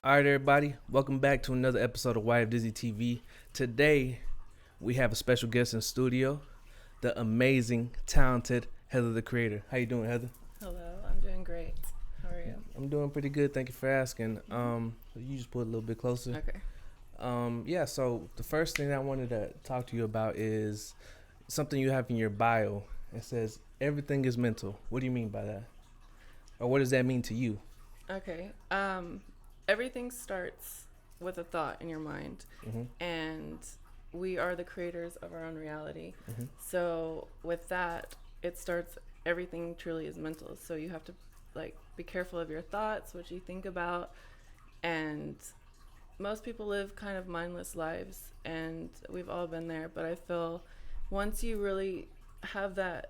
All right, everybody, welcome back to another episode of Why of Dizzy TV. Today, we have a special guest in studio, the amazing, talented Heather the Creator. How you doing, Heather? Hello, I'm doing great. How are you? I'm doing pretty good. Thank you for asking. You just put a little bit closer. Okay. Yeah. So the first thing I wanted to talk to you about is something you have in your bio. It says everything is mental. What do you mean by that? Or what does that mean to you? Okay. Everything starts with a thought in your mind, Mm-hmm. and we are the creators of our own reality. Mm-hmm. So with that, it starts. Everything truly is mental. So you have to be careful of your thoughts, what you think about, and most people live kind of mindless lives, and we've all been there. But I feel once you really have that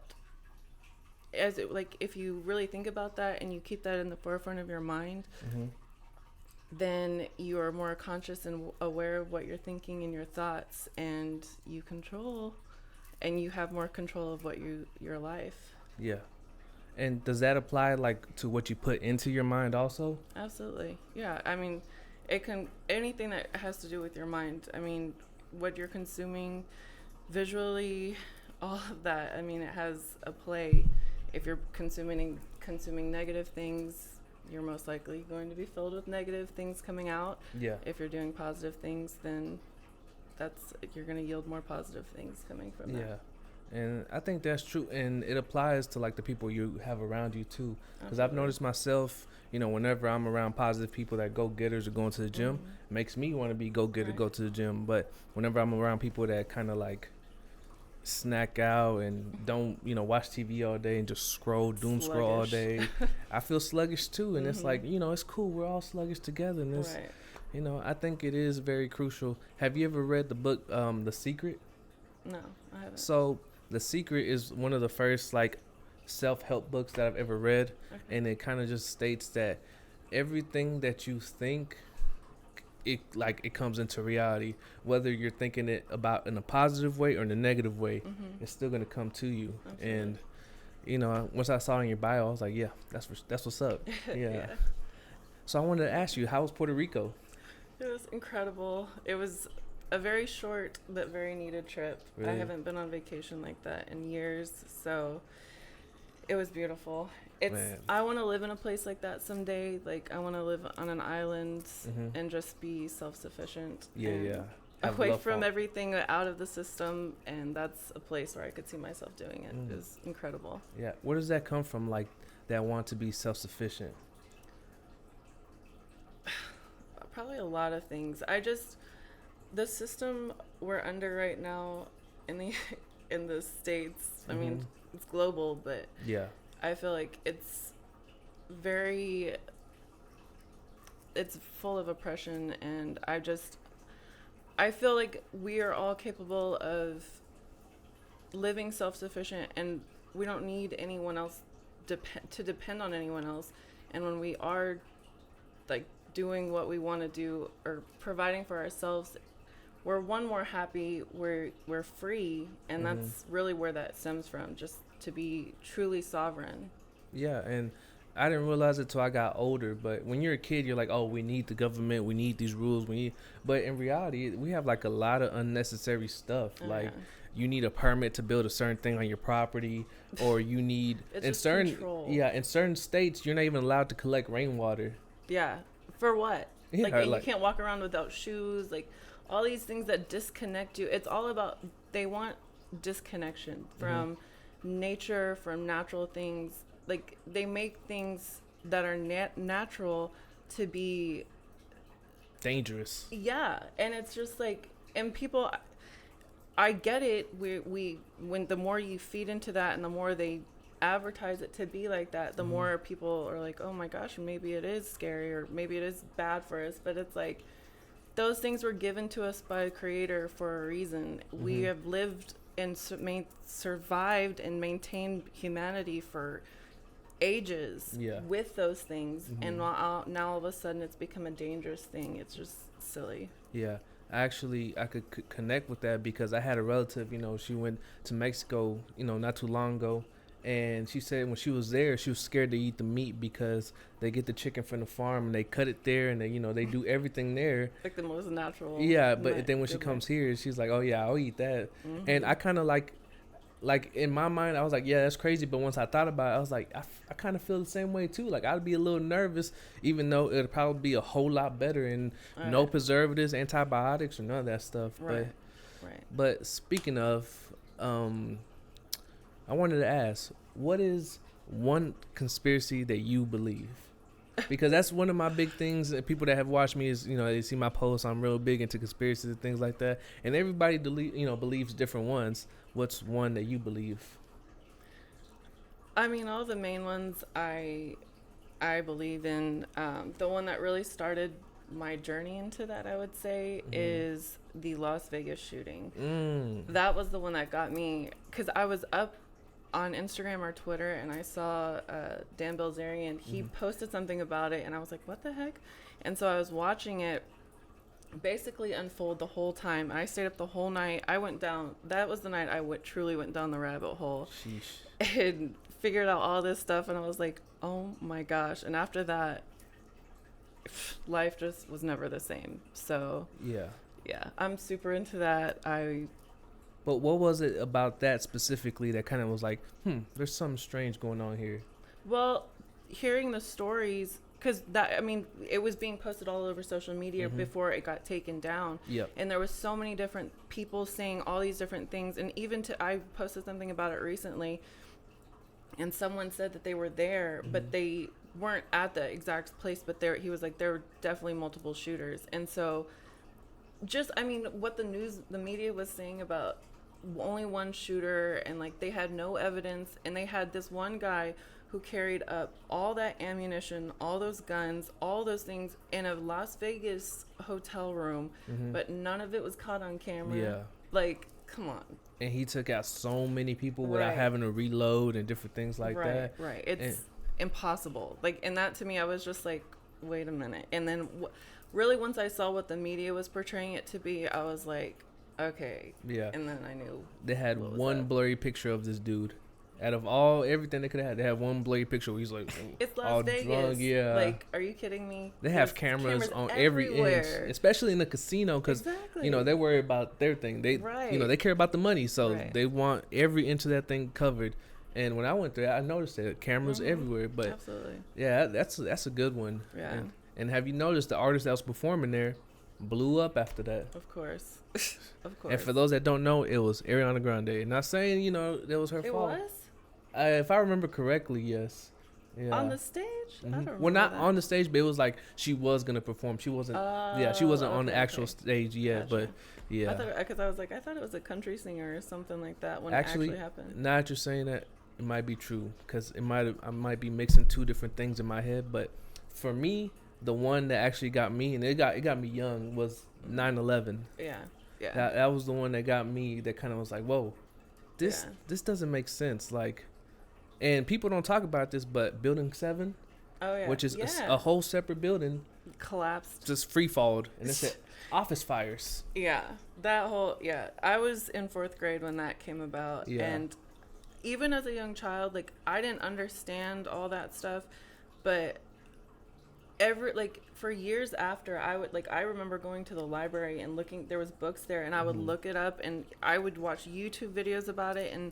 if you really think about that and you keep that in the forefront of your mind, Mm-hmm. then you are more conscious and aware of what you're thinking and your thoughts, and you have more control of your life. Yeah. And does that apply like to what you put into your mind also? Absolutely. Yeah, I mean, it can anything that has to do with your mind. I mean, what you're consuming visually, all of that. I mean, it has a play. If you're consuming negative things, you're most likely going to be filled with negative things coming out. Yeah. If you're doing positive things, then you're going to yield more positive things coming from that. Yeah. And I think that's true, and it applies to like the people you have around you too. Because I've Absolutely. noticed myself, whenever I'm around positive people that go getters or going to the gym, makes me want to be go getter, Right. go to the gym. But whenever I'm around people that kind of like snack out and don't, watch TV all day and just doom scroll all Sluggish. day, I feel sluggish too. And it's like, Mhm. it's cool. We're all sluggish together, and it's, Right. I think it is very crucial. Have you ever read the book, The Secret? No, I haven't. So The Secret is one of the first like self-help books that I've ever read, Okay. and it kind of just states that everything that you think, it comes into reality. Whether you're thinking it about in a positive way or in a negative way, Mhm. it's still gonna come to you. Absolutely. And once I saw it in your bio, I was like, yeah, that's what's up. Yeah. Yeah. So I wanted to ask you, how was Puerto Rico? It was incredible. It was a very short but very needed trip. I Really? haven't been on vacation like that in years, so it was beautiful. Man. I want to live in a place like that someday. Like I want to live on an island Mhm. and just be self-sufficient. Yeah, and yeah. Have Away love from for- everything out of the system, and that's a place where I could see myself doing it. Mm. It was incredible. Yeah. Where does that come from? Like that want to be self-sufficient. Probably a lot of things. The system we're under right now in the in the states. I mean, Mhm. it's global, but Yeah. I feel like very it's full of oppression, and I feel like we are all capable of living self-sufficient, and we don't need anyone else to depend on anyone else. And when we are like doing what we want to do or providing for ourselves, we're more happy, we're free, and Mhm. that's really where that stems from, just to be truly sovereign. Yeah, and I didn't realize it till I got older. But when you're a kid, you're like, "Oh, we need the government. We need these rules. We need." But in reality, we have like a lot of unnecessary stuff. Oh, Like yeah. you need a permit to build a certain thing on your property, or you need It's in just certain control. in certain states, you're not even allowed to collect rainwater. Yeah, for what? Yeah, And you like can't walk around without shoes, like all these things that disconnect you. It's all about, they want disconnection from nature, from natural things. Like they make things that are natural to be, dangerous. yeah, and it's just like, and people, I get it. We when the more you feed into that and the more they advertise it to be like that, the more people are like, oh my gosh, maybe it is scary, or maybe it is bad for us. But it's like, those things were given to us by the creator for a reason. We have lived and survived and maintained humanity for ages Yeah. with those things, and now all of a sudden it's become a dangerous thing. It's just silly. Yeah. Actually, I could connect with that because I had a relative, she went to Mexico, not too long ago, And she said when she was there, she was scared to eat the meat because they get the chicken from the farm and they cut it there, and they do everything there. Like the most natural. Yeah, but then when she comes here, she's like, oh yeah, I'll eat that. Mm-hmm. And I kind of like in my mind, I was like, yeah, that's crazy. But once I thought about it, I was like, I kind of feel the same way too. Like I'd be a little nervous, even though it'd probably be a whole lot better and no preservatives, antibiotics, or none of that stuff. Right. But speaking of, I wanted to ask, what is one conspiracy that you believe? Because that's one of my big things that people that have watched me is, they see my posts. I'm real big into conspiracies and things like that. And everybody, believes different ones. What's one that you believe? I mean, all the main ones I believe in. The one that really started my journey into that, I would say, is the Las Vegas shooting. That was the one that got me, because I was up on Instagram or Twitter and I saw Dan Bilzerian. He posted something about it and I was like, what the heck? And so I was watching it basically unfold the whole time. I stayed up the whole night. I went down, that was the night I truly went down the rabbit hole. Sheesh. And figured out all this stuff, and I was like, oh my gosh. And after that, life just was never the same. So yeah, I'm super into that. But what was it about that specifically that kind of was like, there's something strange going on here? Well, hearing the stories, because it was being posted all over social media before it got taken down. Yep. And there was so many different people saying all these different things. And even I posted something about it recently, and someone said that they were there, but they weren't at the exact place. But he was like, there were definitely multiple shooters. And so what the media was saying about only one shooter, and like they had no evidence, and they had this one guy who carried up all that ammunition, all those guns, all those things in a Las Vegas hotel room, but none of it was caught on camera. Yeah. Like, come on. And he took out so many people without having to reload and different things like that. Right. It's impossible. Like, and that to me, I was just like, wait a minute. And then really once I saw what the media was portraying it to be, I was like, okay. Yeah. And then I knew. They had one blurry picture of this dude. Out of everything they could have had, they had one blurry picture where he's like, it's Las Vegas. Drunk, yeah. Like, are you kidding me? They have cameras on every inch, especially in the casino, because they worry about their thing. They they care about the money, so they want every inch of that thing covered. And when I went there, I noticed that cameras everywhere. But absolutely, yeah, that's a good one. Yeah. And have you noticed the artist that was performing there blew up after that? Of course. Of course. And for those that don't know, it was Ariana Grande. Not saying that was her fault. It was. If I remember correctly, yes. Yeah. On the stage? I don't remember. Well, not on the stage, but it was like she was gonna perform. She wasn't. She wasn't on the actual stage yet, but yeah. Because I was like, I thought it was a country singer or something like that when it actually happened. Now that you're saying that, it might be true, because I might be mixing two different things in my head. But for me, the one that actually got me, and it got me young, was 9/11. Yeah. That was the one that got me. That kind of was like, whoa, this doesn't make sense. Like. And people don't talk about this, but Building 7, which is a whole separate building, collapsed, just free-falled, and it said office fires. Yeah, I was in 4th grade when that came about, and even as a young child, like, I didn't understand all that stuff, but for years after, I remember going to the library and looking, there was books there, and I would look it up, and I would watch YouTube videos about it, and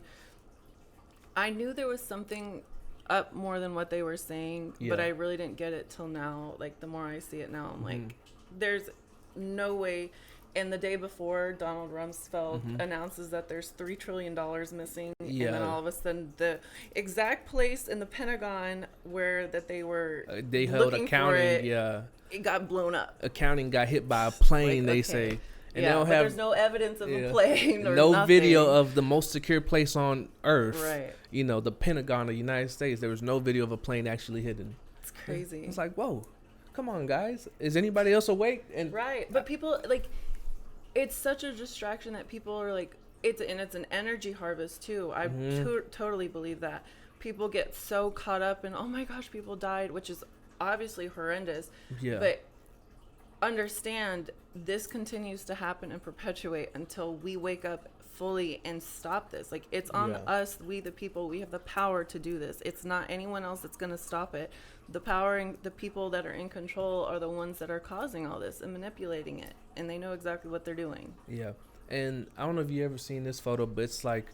I knew there was something up more than what they were saying, but I really didn't get it till now. Like, the more I see it now, I'm like, there's no way. And the day before, Donald Rumsfeld announces that there's $3 trillion missing. Yeah. And then all of a sudden, the exact place in the Pentagon where that they were they held accounting, it got blown up. Accounting got hit by a plane, they say. And but there's no evidence of a plane or no nothing. Video of the most secure place on Earth. Right. The Pentagon of the United States. There was no video of a plane actually hidden. It's crazy. It's like, whoa, come on, guys. Is anybody else awake? And but people, like, it's such a distraction that people are like, it's an energy harvest too. I totally believe that. People get so caught up in, oh my gosh, people died, which is obviously horrendous. Yeah. But understand this continues to happen and perpetuate until we wake up fully and stop this. Like, it's on us, we the people, we have the power to do this. It's not anyone else that's going to stop it. The power and the people that are in control are the ones that are causing all this and manipulating it, and they know exactly what they're doing. Yeah. And I don't know if you ever seen this photo, but it's like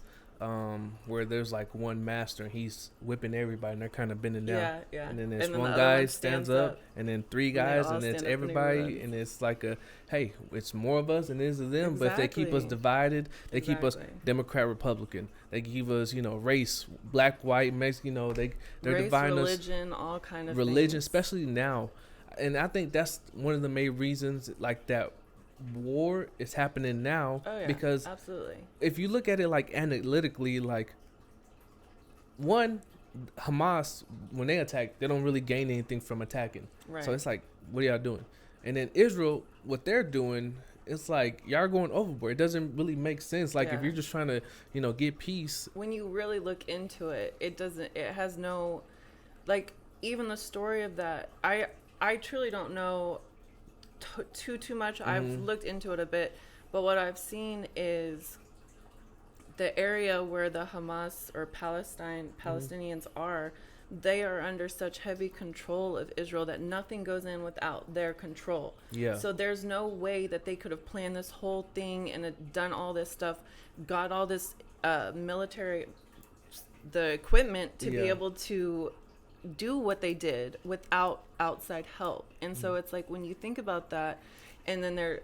where there's like one master and he's whipping everybody and they're kind of bending down. Yeah. And then there's the one other guy one stands up and then three guys and it's stand up and everybody and it's like a, hey, it's more of us than it is of them. But if they keep us divided, they keep us Democrat, Republican. They keep us, race, black, white, Mexican, they're race, dividing religion, all kind of religion, things. especially now. And I think that's one of the main reasons like that war is happening now. Because absolutely, if you look at it like analytically, like one, Hamas, when they attack, they don't really gain anything from attacking. right. So it's like, what are y'all doing? And then Israel, what they're doing, it's like y'all going overboard. It doesn't really make sense. Like if you're just trying to get peace, when you really look into it, it has no, like, even the story of that, I truly don't know too much. I've looked into it a bit, but what I've seen is the area where the Hamas or Palestinians are, they are under such heavy control of Israel that nothing goes in without their control. Yeah. So there's no way that they could have planned this whole thing and done all this stuff, got all this military, the equipment to be able to do what they did without outside help. And so it's like, when you think about that, and then they're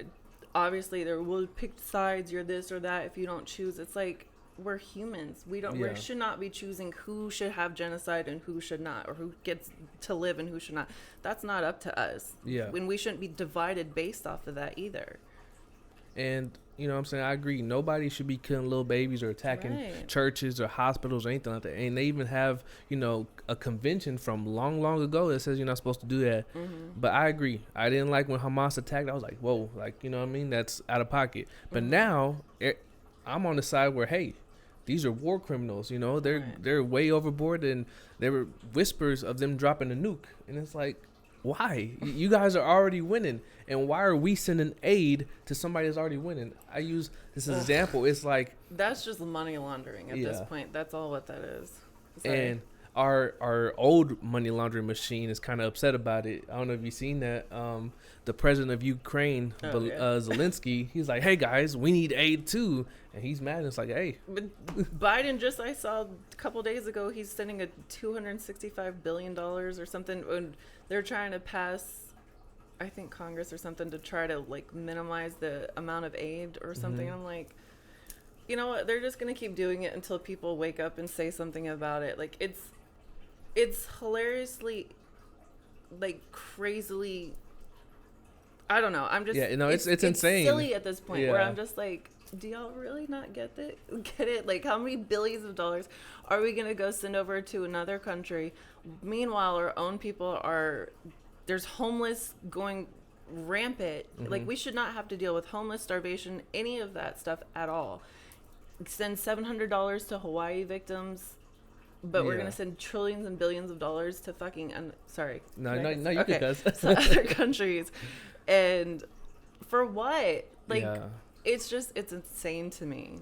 will pick sides, you're this or that if you don't choose. It's like, we're humans. We should not be choosing who should have genocide and who should not, or who gets to live and who should not. That's not up to us. Yeah. When we shouldn't be divided based off of that either. And what I'm saying, I agree. Nobody should be killing little babies or attacking churches or hospitals or anything like that. And they even have, a convention from long ago that says you're not supposed to do that. But I agree. I didn't like when Hamas attacked. I was like, whoa, like, that's out of pocket. But now I'm on the side where, hey, these are war criminals. They're way overboard, and there were whispers of them dropping a nuke. And it's like, why? You guys are already winning, and why are we sending aid to somebody that's already winning? I use this as an example. It's like, that's just money laundering at this point. That's all what that is. Sorry. And our old money laundering machine is kind of upset about it. I don't know if you've seen that. The president of Ukraine, Zelensky, he's like, hey guys, we need aid too. And he's mad. It's like, hey. But Biden, I saw a couple days ago, he's sending a $265 billion or something. And they're trying to pass, I think, Congress or something to try to like minimize the amount of aid or something. I'm like, you know what? They're just going to keep doing it until people wake up and say something about it. Like, it's hilariously, like, crazily, I don't know. I'm just, it's insane. It's silly at this point where I'm just like, do y'all really not get it? Like, how many billions of dollars are we going to go send over to another country? Meanwhile, our own people there's homeless going rampant. Like, we should not have to deal with homeless, starvation, any of that stuff at all. Send $700 to Hawaii victims, but we're going to send trillions and billions of dollars to fucking, No, you can cuss. So other countries. And for what? Like, it's insane to me.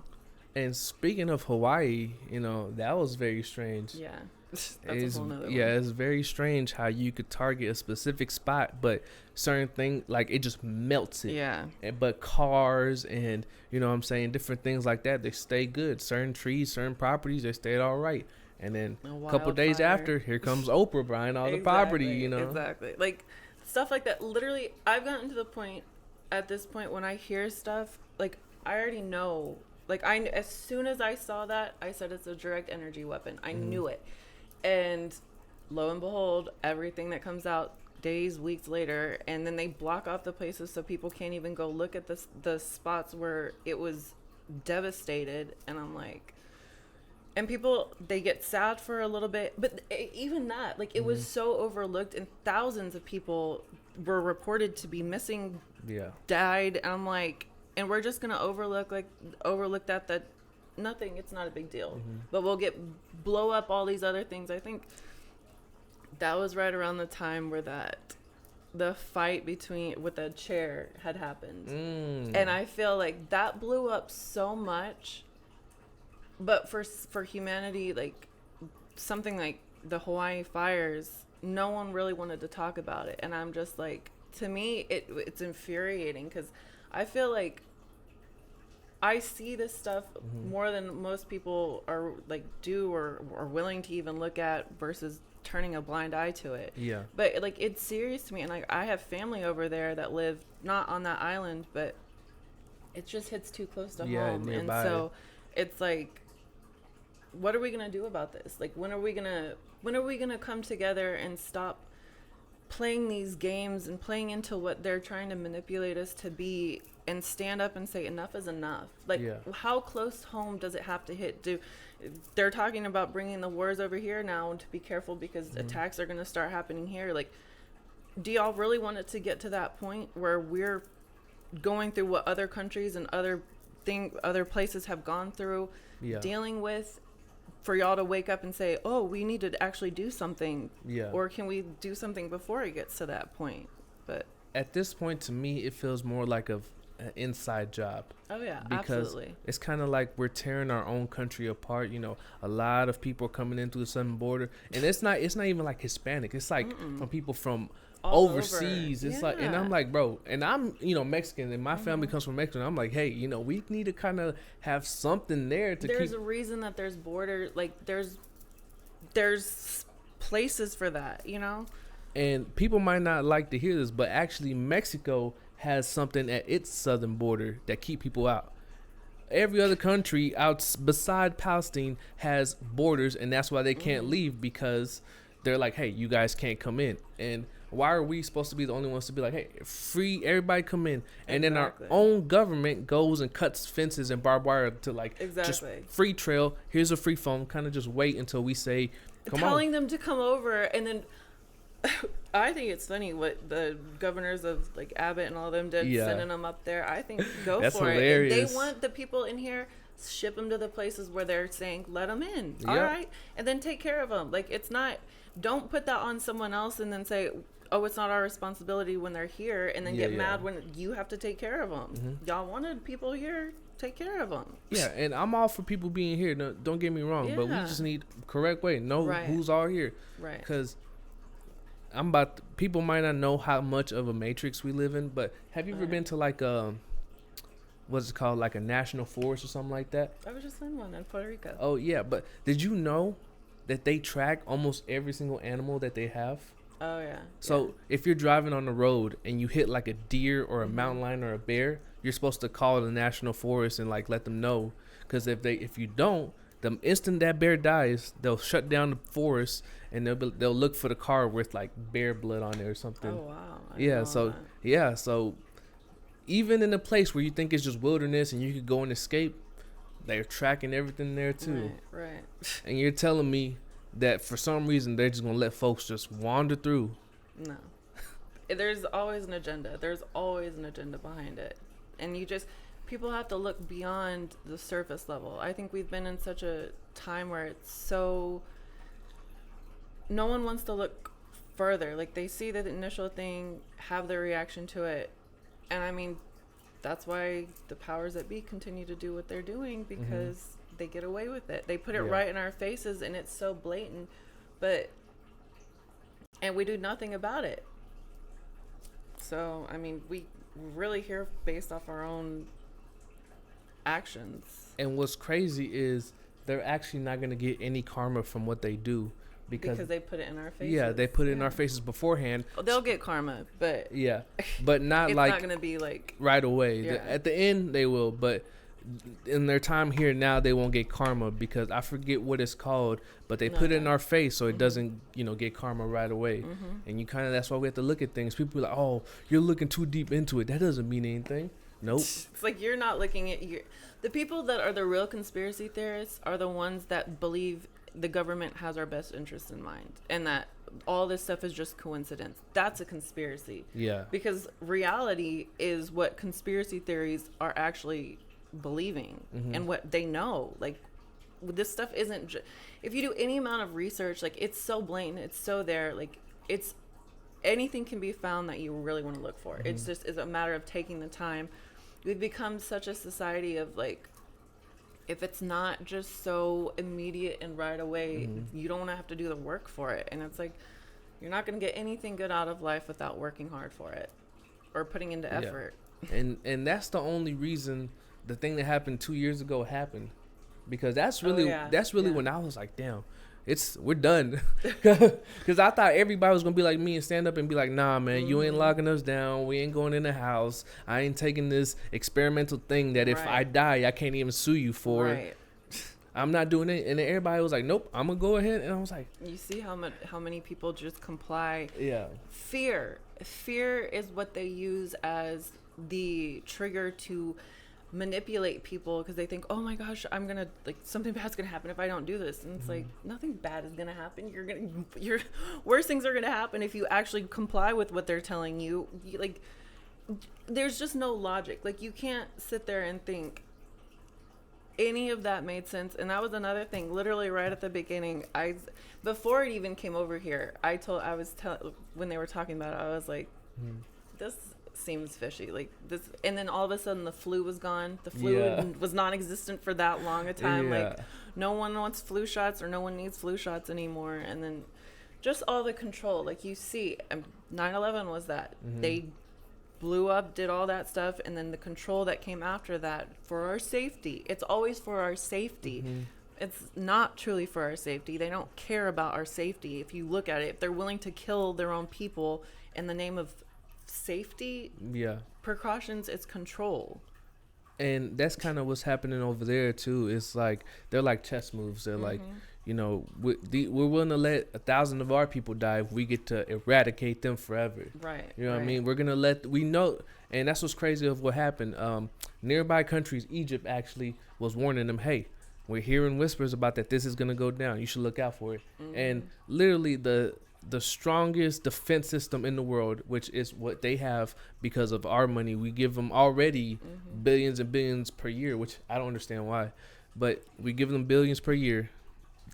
And speaking of Hawaii, that was very strange. Yeah. That's a whole nother one. Yeah, it's very strange how you could target a specific spot, but certain thing, like, it just melts it. Yeah. But cars and, different things like that, they stay good. Certain trees, certain properties, they stayed all right. And then a couple days after, here comes Oprah buying all the property, Exactly. Like, stuff like that. Literally, I've gotten to the point, at this point, when I hear stuff, like, I already know. Like, as soon as I saw that, I said it's a direct energy weapon. I knew it. And lo and behold, everything that comes out days, weeks later, and then they block off the places so people can't even go look at the spots where it was devastated. And I'm like, and people, they get sad for a little bit, but even that, like, it was so overlooked, and thousands of people were reported to be missing, died, and I'm like, and we're just gonna overlook that nothing, it's not a big deal. But we'll blow up all these other things. I think that was right around the time where that the fight between with the chair had happened. Mm. And I feel like that blew up so much. But for humanity, like something like the Hawaii fires, no one really wanted to talk about it. And I'm just like, to me, it's infuriating because I feel like I see this stuff more than most people are like do or are willing to even look at versus turning a blind eye to it. Yeah. But like it's serious to me, and like I have family over there that live not on that island, but it just hits too close to home. Nearby. And so it's like, what are we gonna do about this? Like when are we gonna come together and stop playing these games and playing into what they're trying to manipulate us to be and stand up and say enough is enough? Like how close home does it have to hit? They're talking about bringing the wars over here now and to be careful because attacks are going to start happening here. Like, do y'all really want it to get to that point where we're going through what other countries and other places have gone through, dealing with, for y'all to wake up and say, oh, we need to actually do something? Or can we do something before it gets to that point? But at this point, to me, it feels more like an inside job. Oh yeah, because absolutely. It's kind of like we're tearing our own country apart. You know, a lot of people are coming in through the southern border, and it's not even like Hispanic. It's like from people from all overseas. Over. It's like, and I'm like, bro, and I'm Mexican, and my family comes from Mexico. I'm like, hey, we need to kind of have something there to There's a reason that there's border, like there's places for that, And people might not like to hear this, but actually Mexico has something at its southern border that keep people out. Every other country out beside Palestine has borders, and that's why they can't leave, because they're like, hey, you guys can't come in. And why are we supposed to be the only ones to be like, hey, free, everybody come in? And then our own government goes and cuts fences and barbed wire to just free trail. Here's a free phone. Kind of just wait until we say, come on. Telling them to come over, and then I think it's funny what the governors of like Abbott and all them did, sending them up there. I think go That's for hilarious. it. If they want the people in here, ship them to the places where they're saying let them in. All right, and then take care of them. Like it's not. Don't put that on someone else and then say, oh, it's not our responsibility when they're here, and then get mad when you have to take care of them. Y'all wanted people here. Take care of them. Yeah, and I'm all for people being here. No, don't get me wrong, but we just need correct way. Know who's all here. Right. Because people might not know how much of a matrix we live in, but have you ever been to like what's it called, like a national forest or something like that? I was just in one in Puerto Rico. Oh yeah, but did you know that they track almost every single animal that they have? Oh yeah. So if you're driving on the road and you hit like a deer or a mountain lion or a bear, you're supposed to call the national forest and like let them know, because if you don't, the instant that bear dies, they'll shut down the forest and they'll look for the car with like bear blood on it or something. Oh wow. So even in a place where you think it's just wilderness and you could go and escape, they're tracking everything there too. Right. And you're telling me that for some reason they're just gonna let folks just wander through? No. There's always an agenda. There's always an agenda behind it. And people have to look beyond the surface level. I think we've been in such a time where it's so, no one wants to look further. Like they see the initial thing, have their reaction to it. And I mean, that's why the powers that be continue to do what they're doing, because they get away with it. They put it right in our faces and it's so blatant, and we do nothing about it. So, I mean, we really here based off our own actions. And what's crazy is they're actually not going to get any karma from what they do, because they put it in our faces. Yeah, they put it in our faces beforehand. They'll get karma, but but not it's like not going to be like right away. At the end they will, but in their time here now they won't get karma, because I forget what it's called, but they put it in our face so it doesn't get karma right away. And that's why we have to look at things. People are like, oh, you're looking too deep into it. That doesn't mean anything. Nope. It's like you're not looking at the people that are the real conspiracy theorists are the ones that believe the government has our best interests in mind and that all this stuff is just coincidence. That's a conspiracy. Yeah. Because reality is what conspiracy theories are actually believing and what they know. Like this stuff isn't if you do any amount of research, like it's so blatant, it's so there, like it's anything can be found that you really want to look for. It's just is a matter of taking the time. We've become such a society of like, if it's not just so immediate and right away, you don't want to have to do the work for it. And it's like, you're not going to get anything good out of life without working hard for it or putting into effort. And that's the only reason the thing that happened 2 years ago happened, because that's really when I was like, damn, we're done. Because I thought everybody was gonna be like me and stand up and be like, nah, man, you ain't locking us down, we ain't going in the house, I ain't taking this experimental thing that if I die I can't even sue you for. I'm not doing it. And then everybody was like, nope, I'm gonna go ahead. And I was like, you see how many people just comply. Fear is what they use as the trigger to manipulate people, because they think, oh my gosh, I'm gonna, like, something bad's gonna happen if I don't do this. And it's like, nothing bad is gonna happen. Your worst things are gonna happen if you actually comply with what they're telling you. Like, there's just no logic. Like, you can't sit there and think any of that made sense. And that was another thing, literally right at the beginning, before it even came over here, when they were talking about it, I was like, this seems fishy, like this. And then all of a sudden the flu was gone. The flu was non-existent for that long a time. Like, no one wants flu shots, or no one needs flu shots anymore. And then just all the control, like, you see 9/11 was that. They blew up, did all that stuff, and then the control that came after that for our safety. It's always for our safety. It's not truly for our safety. They don't care about our safety. If you look at it, if they're willing to kill their own people in the name of safety, precautions, it's control. And that's kind of what's happening over there too. It's like they're like chess moves. They're like, you know, we're willing to let 1,000 of our people die if we get to eradicate them forever. Right. You know what I mean? We're gonna we know, and that's what's crazy of what happened. Nearby countries, Egypt actually was warning them, hey, we're hearing whispers about that this is gonna go down. You should look out for it. And literally the strongest defense system in the world, which is what they have because of our money. We give them already billions and billions per year, which I don't understand why, but we give them billions per year.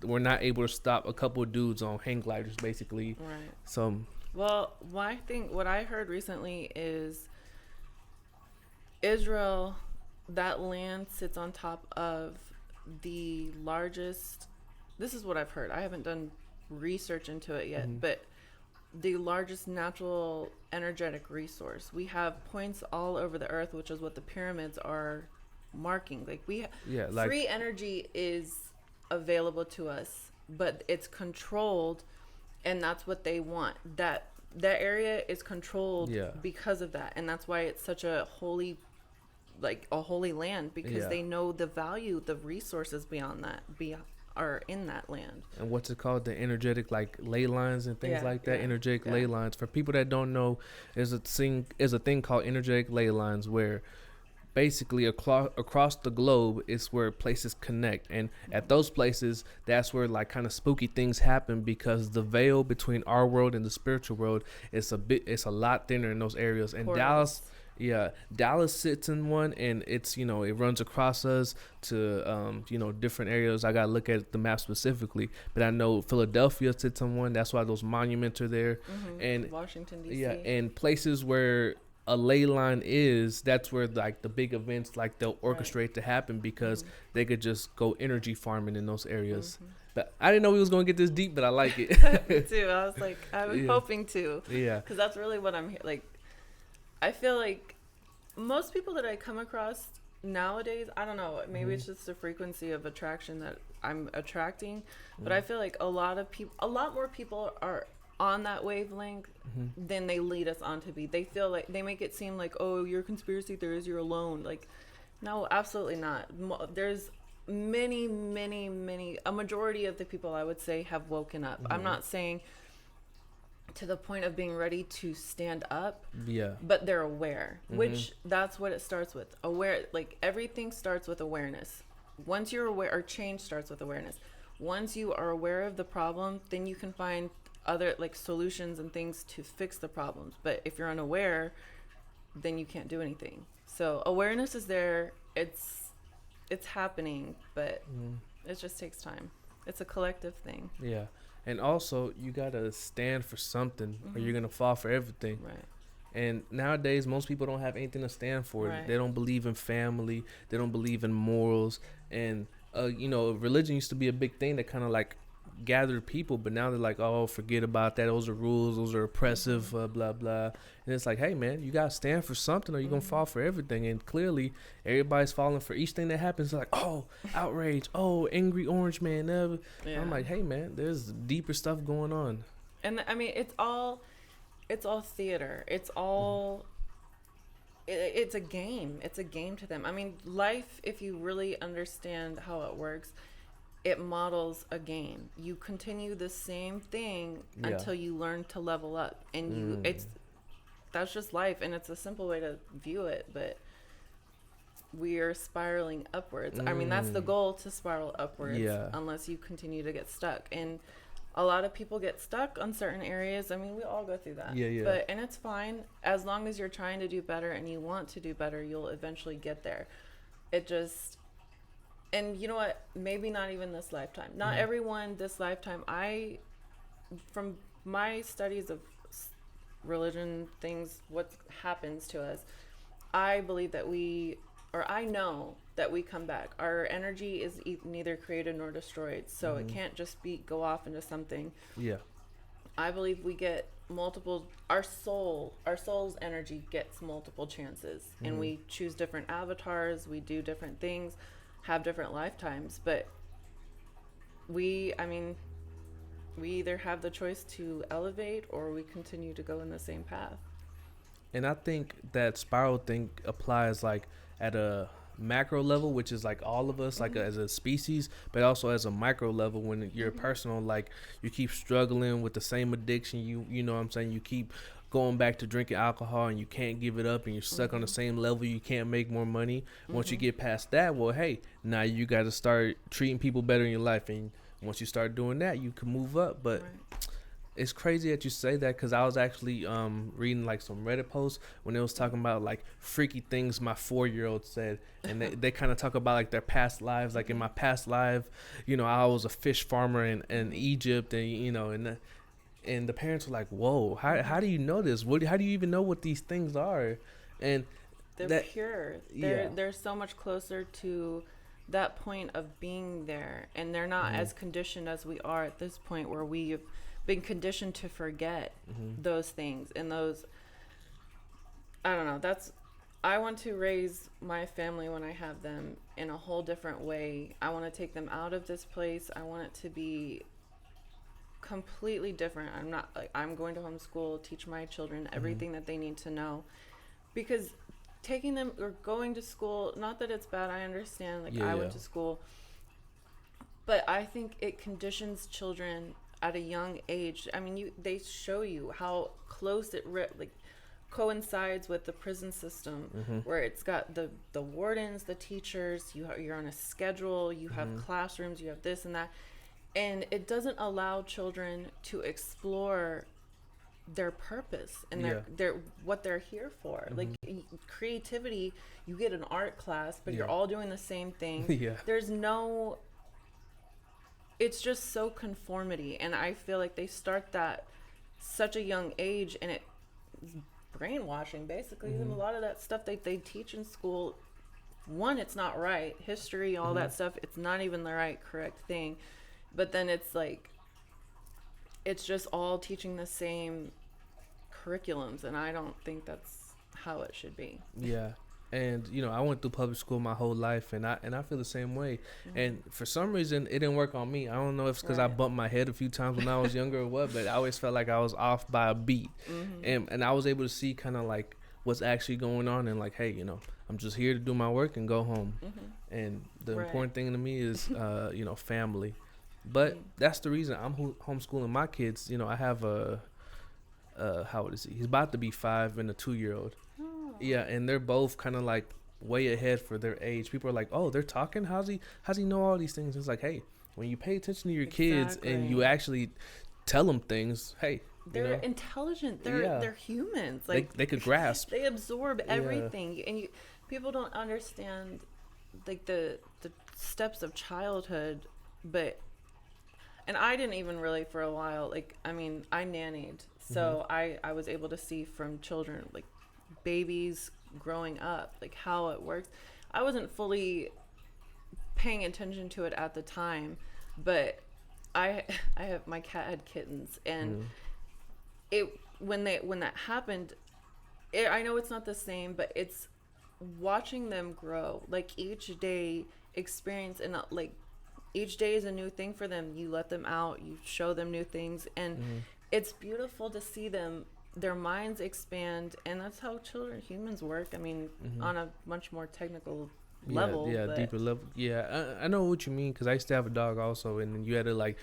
We're not able to stop a couple of dudes on hang gliders, basically. Right. So, well, what I heard recently is Israel, that land sits on top of the largest, this is what I've heard, I haven't done research into it yet, but the largest natural energetic resource. We have points all over the earth, which is what the pyramids are marking. Like, free energy is available to us, but it's controlled, and that's what they want. That area is controlled because of that, and that's why it's such a holy land, because they know the value, the resources beyond that are in that land. And what's it called? The energetic, like, ley lines and things like that. Energetic ley lines. For people that don't know, there's a thing called energetic ley lines, where basically across the globe is where places connect, and at those places, that's where, like, kind of spooky things happen, because the veil between our world and the spiritual world it's a lot thinner in those areas. And Dallas sits in one, and it's, you know, it runs across us to you know, different areas. I gotta look at the map specifically, but I know Philadelphia sits in one. That's why those monuments are there. And Washington DC, and places where a ley line is, that's where, like, the big events, like, they'll orchestrate to happen, because they could just go energy farming in those areas. But I didn't know we was gonna get this deep, but I like it. Me too. I was like, I was hoping to, because that's really what I'm like. I feel like most people that I come across nowadays, I don't know, maybe it's just the frequency of attraction that I'm attracting, but I feel like a lot more people are on that wavelength than they lead us on to be. They feel like they make it seem like, oh, you're a conspiracy theorist, you're alone. Like, no, absolutely not. There's many, a majority of the people, I would say, have woken up. I'm not saying to the point of being ready to stand up, but they're aware, which that's what it starts with. Aware, like, everything starts with awareness. Once you're aware, or change starts with awareness. Once you are aware of the problem, then you can find other, like, solutions and things to fix the problems. But if you're unaware, then you can't do anything. So awareness is there. It's happening, but it just takes time. It's a collective thing. Yeah. And also, you gotta stand for something, or you're gonna fall for everything. Right. And nowadays, most people don't have anything to stand for. Right. They don't believe in family. They don't believe in morals. And religion used to be a big thing that kind of like gathered people, but now they're like, oh, forget about that. Those are rules. Those are oppressive. Blah blah. And it's like, hey man, you gotta stand for something, or you're gonna fall for everything. And clearly, everybody's falling for each thing that happens. Like, oh, outrage. Oh, angry orange man. Yeah. I'm like, hey man, there's deeper stuff going on. And I mean, it's all theater. It's all it's a game. It's a game to them. I mean, life, if you really understand how it works, it models a game. You continue the same thing until you learn to level up, and that's just life, and it's a simple way to view it, but we are spiraling upwards. I mean, that's the goal, to spiral upwards, unless you continue to get stuck. And a lot of people get stuck on certain areas. I mean, we all go through that. And it's fine. As long as you're trying to do better and you want to do better, you'll eventually get there. And you know what? Maybe not even this lifetime. Not everyone this lifetime. From my studies of religion, things, what happens to us, I believe that I know that we come back. Our energy is neither created nor destroyed, so it can't just go off into something. I believe we get our soul's energy gets multiple chances, and we choose different avatars, we do different things, have different lifetimes, but we either have the choice to elevate, or we continue to go in the same path. And I think that spiral thing applies like at a macro level, which is like all of us, like as a species, but also as a micro level when you're personal, like you keep struggling with the same addiction, you know what I'm saying, you keep going back to drinking alcohol and you can't give it up, and you're stuck on the same level, you can't make more money. Once you get past that, well, hey, now you got to start treating people better in your life, and once you start doing that, you can move up. But it's crazy that you say that, because I was actually reading like some Reddit posts when it was talking about like freaky things my 4-year-old said, and they kind of talk about like their past lives. Like in my past life, I was a fish farmer in Egypt, and and the parents were like, whoa, how do you know this? How do you even know what these things are? And they're pure. They're so much closer to that point of being there, and they're not as conditioned as we are at this point, where we've been conditioned to forget those things and those. I don't know. I want to raise my family when I have them in a whole different way. I want to take them out of this place. I want it to be completely different. I'm going to homeschool, teach my children everything that they need to know, because taking them or going to school, not that it's bad, I understand, I went to school, but I think it conditions children at a young age. I mean, they show you how close it coincides with the prison system, where it's got the wardens, the teachers, you're on a schedule, you have classrooms, you have this and that, and it doesn't allow children to explore their purpose and their what they're here for. Like creativity, you get an art class, but you're all doing the same thing. There's no, it's just so conformity, and I feel like they start that such a young age, and it's brainwashing basically. A lot of that stuff they teach in school, it's not right. History, all that stuff, it's not even the correct thing. But then it's like, it's just all teaching the same curriculums, and I don't think that's how it should be. And I went through public school my whole life, and I feel the same way. And for some reason, it didn't work on me. I don't know if it's because I bumped my head a few times when I was younger or what, but I always felt like I was off by a beat. And I was able to see kind of like what's actually going on, and like, hey, I'm just here to do my work and go home. And the important thing to me is family. But that's the reason I'm homeschooling my kids. I have how old is he? He's about to be 5 and a 2-year-old. And they're both kind of like way ahead for their age. People are like, oh, they're talking? How's he know all these things? It's like, hey, when you pay attention to your kids and you actually tell them things, hey, they're intelligent. They're humans. Like they could grasp. They absorb everything, and people don't understand like the steps of childhood, but And I didn't even really for a while, like, I mean, I nannied. So I was able to see from children, like babies growing up, like how it works. I wasn't fully paying attention to it at the time, but I have, my cat had kittens, and it when that happened, I know it's not the same, but it's watching them grow, like each day experience, and like each day is a new thing for them. You let them out, you show them new things, and it's beautiful to see them, their minds expand. And that's how humans work. I mean, on a much more technical level. Yeah, deeper level. Yeah, I know what you mean, because I used to have a dog also, and you had to, like,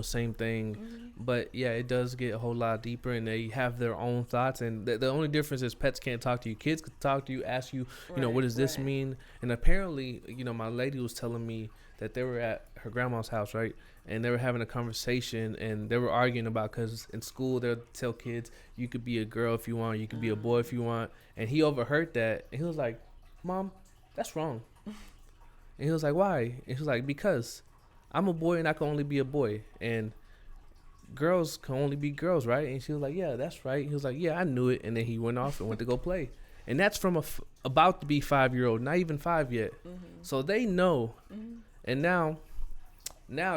same thing. But yeah, it does get a whole lot deeper, and they have their own thoughts. And the only difference is pets can't talk to you. Kids can talk to you, ask you, what does this mean? And apparently, my lady was telling me that they were at her grandma's house, right? And they were having a conversation, and they were arguing about, because in school they'll tell kids, you could be a girl if you want, you could be a boy if you want. And he overheard that, and he was like, Mom, that's wrong. And he was like, why? And he was like, because I'm a boy and I can only be a boy, and girls can only be girls, right? And she was like, yeah, that's right. He was like, yeah, I knew it. And then he went off and went to go play. And that's from about to be 5-year-old, not even 5 yet. So they know. And now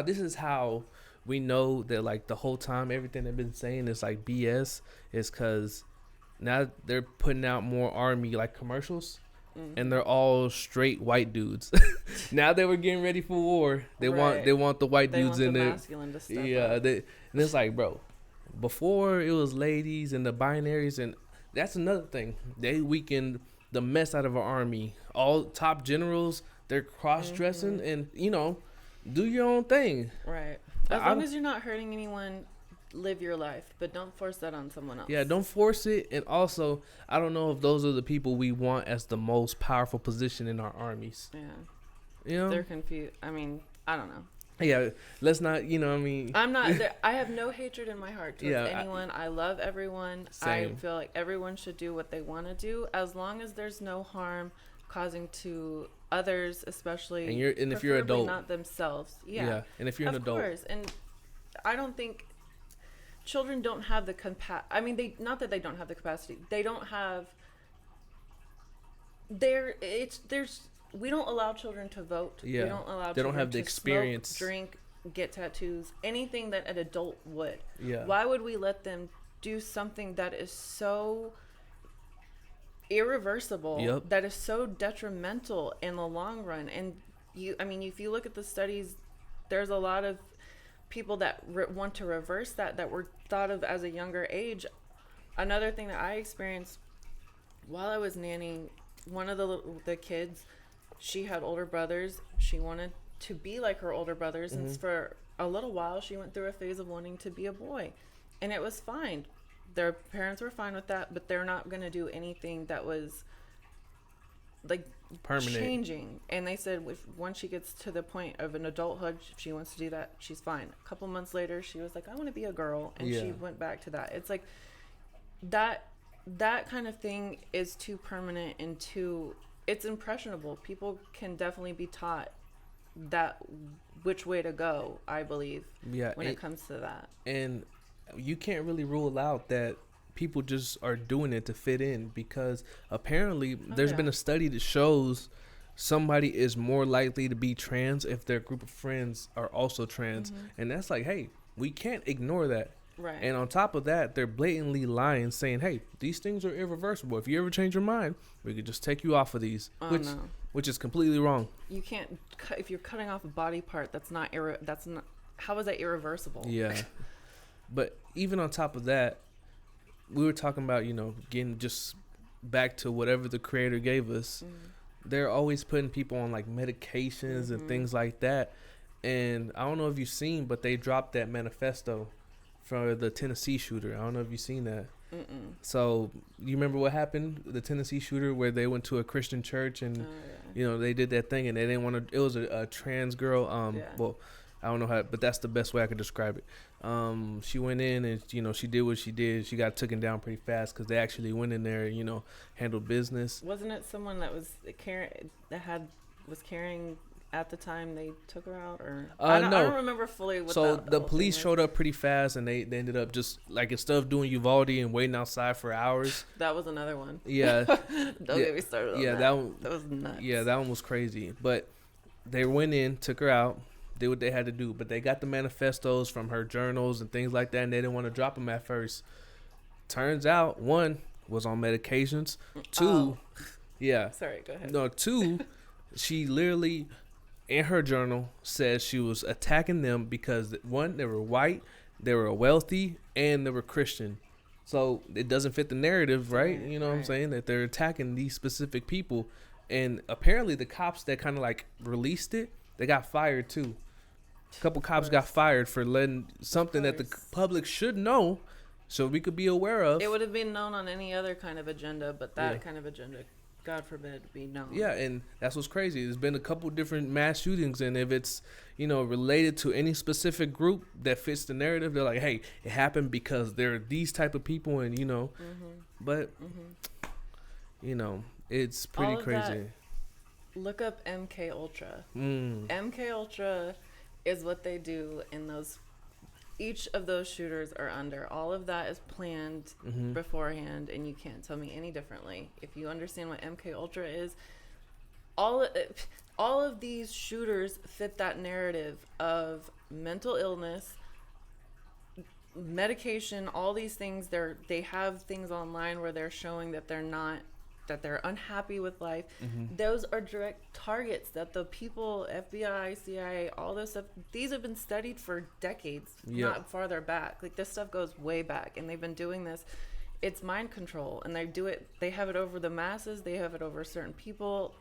this is how we know that, like, the whole time everything they've been saying is like BS, is because now they're putting out more army like commercials. And they're all straight white dudes. Now they were getting ready for war. They want the white dudes in there. Yeah, and it's like, bro, before it was ladies and the binaries, and that's another thing. They weakened the mess out of our army. All top generals, they're cross-dressing, and do your own thing. Right. As long as you're not hurting anyone, live your life, but don't force that on someone else. Yeah, don't force it. And also, I don't know if those are the people we want as the most powerful position in our armies. Yeah. They're confused. I mean, I don't know. Yeah, let's not, I'm not, I have no hatred in my heart towards anyone. I love everyone. Same. I feel like everyone should do what they want to do, as long as there's no harm causing to others, especially, and if you're an adult, not themselves. Yeah. And if you're an adult. Of course. And I don't think children don't have the I mean, not that they don't have the capacity. They don't have. We don't allow children to vote. Yeah. We don't allow. They don't have the to experience. Smoke, drink, get tattoos, anything that an adult would. Yeah. Why would we let them do something that is so irreversible? Yep. That is so detrimental in the long run. And if you look at the studies, there's a lot of people that want to reverse that were thought of as a younger age. Another thing that I experienced while I was nannying, one of the kids, she had older brothers. She wanted to be like her older brothers, and for a little while she went through a phase of wanting to be a boy, and it was fine. Their parents were fine with that, but they're not going to do anything that was like permanent changing. And they said once she gets to the point of an adulthood, if she wants to do that, she's fine. A couple months later, she was like, I want to be a girl, and she went back to that. It's like that kind of thing is too permanent and it's impressionable. People can definitely be taught that which way to go, I believe, when it comes to that. And you can't really rule out that people just are doing it to fit in, because apparently there's been a study that shows somebody is more likely to be trans if their group of friends are also trans. And that's like, hey, we can't ignore that. Right. And on top of that, they're blatantly lying, saying, hey, these things are irreversible. If you ever change your mind, we could just take you off of these, which is completely wrong. You can't if you're cutting off a body part, that's not how is that irreversible? Yeah. But even on top of that, we were talking about, getting just back to whatever the creator gave us. They're always putting people on like medications and things like that. And I don't know if you've seen, but they dropped that manifesto for the Tennessee shooter. I don't know if you've seen that. So you remember what happened? The Tennessee shooter, where they went to a Christian church and, they did that thing, and they didn't want to, it was a trans girl. Well, I don't know how, but that's the best way I could describe it. She went in and, she did what she did. She got taken down pretty fast because they actually went in there, handled business. Wasn't it someone that was carrying at the time they took her out, or No. I don't remember fully what So that the whole police thing showed up pretty fast, and they ended up just like instead of doing Uvalde and waiting outside for hours. was. That was another one. Yeah, Don't get me started on that. that one. That was nuts. Yeah, that one was crazy. But they went in, took her out, did what they had to do. But they got the manifestos from her journals and things like that, and they didn't want to drop them at first. Turns out, one was on medications. Two, Oh. yeah, Sorry, go ahead. no, two, she literally in her journal says she was attacking them because one, they were white, they were wealthy, and they were Christian. So it doesn't fit the narrative, right? Right, You know what I'm right. saying? That they're attacking these specific people. And apparently the cops that kind of like released it, they got fired too. A couple cops got fired for letting something that the course. public should know so we could be aware of. It would have been known on any other kind of agenda, but that Yeah. kind of agenda, God forbid, be known. Yeah, and that's what's crazy. There's been a couple different mass shootings, and if it's, you know, related to any specific group that fits the narrative, they're like, hey, it happened because there are these type of people, and, you know, but, you know, it's pretty All of that- crazy. Look up MK Ultra. Mm. MK Ultra is what they do in those. Each of those shooters are under. All of that is planned beforehand, and you can't tell me any differently. If you understand what MK Ultra is, all of these shooters fit that narrative of mental illness, medication, all these things. They have things online where they're showing that they're unhappy with life. Those are direct targets that the people, FBI, CIA, all this stuff, these have been studied for decades, Yep. not farther back. Like, this stuff goes way back, and they've been doing this. It's mind control, and they have it over the masses, they have it over certain people.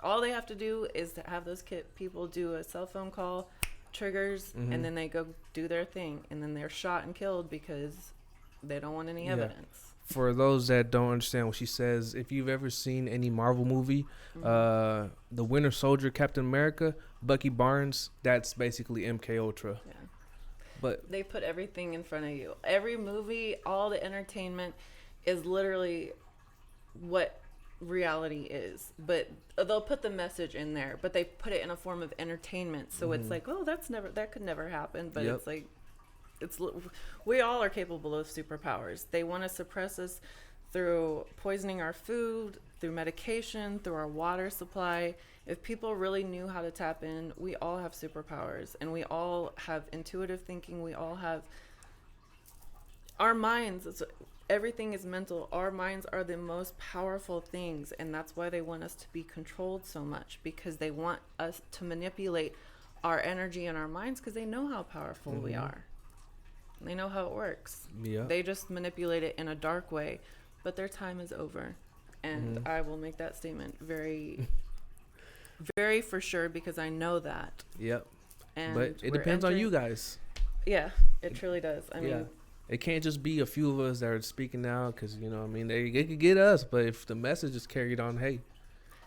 All they have to do is to have those people do a cell phone call, triggers, and then they go do their thing, and then they're shot and killed because they don't want any Yeah. evidence. For those that don't understand what she says, if you've ever seen any Marvel movie, the Winter Soldier, Captain America, Bucky Barnes, that's basically MK Ultra. Yeah. But They put everything in front of you. Every movie, all the entertainment is literally what reality is. But they'll put the message in there, but they put it in a form of entertainment. So it's like, oh, that could never happen. But Yep. it's like, we all are capable of superpowers. They want to suppress us through poisoning our food, through medication, through our water supply. If people really knew how to tap in, we all have superpowers, and we all have intuitive thinking. We all have our minds. Everything is mental. Our minds are the most powerful things, and that's why they want us to be controlled so much, because they want us to manipulate our energy and our minds, because they know how powerful we are. They know how it works. yeah, They just manipulate it in a dark way, but their time is over. And I will make that statement very, very for sure, because I know that. yep. And But it we're depends on entering- you guys. Yeah, it truly does. I Yeah. mean, It can't just be a few of us that are speaking now, because, you know, I mean, they could get us, but if the message is carried on, hey,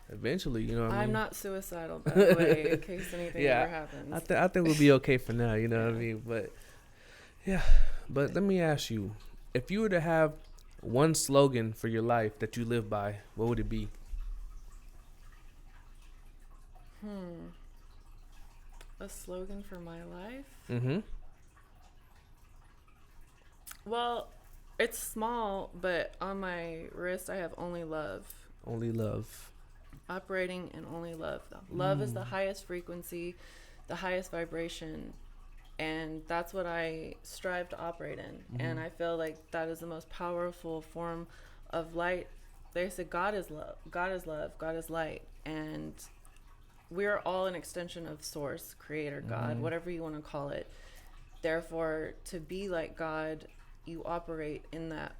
eventually, you know what I mean? I'm not suicidal, by the way, in case anything Yeah, ever happens. I think we'll be okay for now, you know what I mean? But, yeah. But let me ask you, if you were to have one slogan for your life that you live by, what would it be? A slogan for my life? Mm-hmm. Well, it's small, but on my wrist I have only love. Only love. Operating in only love. Love is the highest frequency, the highest vibration, and that's what I strive to operate in. And I feel like that is the most powerful form of light. They say God is love, God is love, God is light, and we are all an extension of Source, Creator, God, whatever you want to call it. Therefore, to be like God, you operate in that